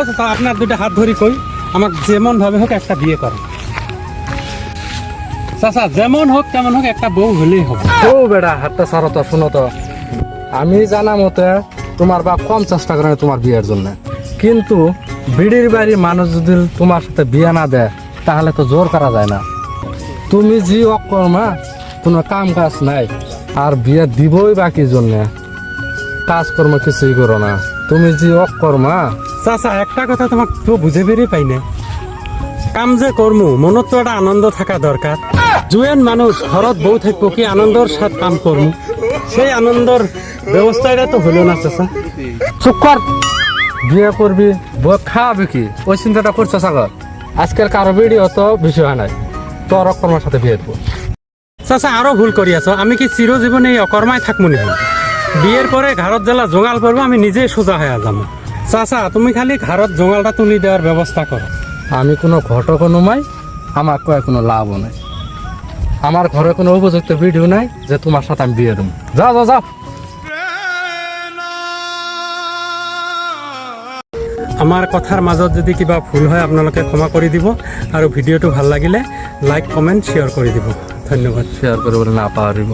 চাচা আপনার দুটো হাত ধরি কই আমার যেমন ভাবে হোক একটা বিয়ে করেন চাচা, যেমন হোক তেমন হোক একটা বউ হলেই হবে। ও বেটা হাতটা ছাড়ো তো, শোনো তো, আমি জানা মতে তোমার বাপ কম চেষ্টা করে না তোমার বিয়ের জন্য, কিন্তু বিড়ির বাড়ির মানুষ যদি তোমার সাথে বিয়ে না দেয় তাহলে তো জোর করা যায় না। তুমি যে অকর্মা, কোনো কাম কাজ নাই, আর বিয়ে দিবই বাকি জন্য, কাজকর্ম কিছুই করো না, তুমি যে অকর্মা। চাচা একটা কথা তোমাকে তো বুঝে বেরিয়ে পাই না, কাম যে কর্মু মনত তো একটা আনন্দ থাকা দরকার। জুয়েন মানুষ ঘরত বউ থাকবো কি আনন্দর সাথে কাম করমু, সেই আনন্দর ব্যবস্থাটা তো হলো না চাচা। চুপ কর, বিয়ে করবি বউ খাওয়াবে কি, ওই চিন্তাটা করছো সাগর? আজকাল কারো বিড়ি অত বিষয় নাই, তোর অকর্মার সাথে বিয়ে দেবো। চাচা আরো ভুল করি আছো, আমি কি চিরজীবনে এই অকর্মায় থাকবো নাকি? বিয়ের পরে ঘাড়ত জ্বালা জোঙাল করবো, আমি নিজেই সোজা হয়ে যাবো। চাচা তুমি খালি ঘাড়ত জোঙালটা তুলি দেওয়ার ব্যবস্থা করো। আমি কোনো ঘটক নমাই, আমার কয়ে কোনো লাভও নাই, আমার ঘরে কোনো উপযুক্ত ভিডিও নাই যে তোমার সাথে আমি বিয়ে দেবো। যাও যাও যাও। আমার কথার মাজত যদি কিবা ভুল হয় আপোনালোকে ক্ষমা কৰি দিব, আৰু ভিডিঅ'টো ভাল লাগিলে লাইক কমেণ্ট শ্বেয়াৰ কৰি দিব। ধন্যবাদ। শেয়ার করে বলে না পারিব।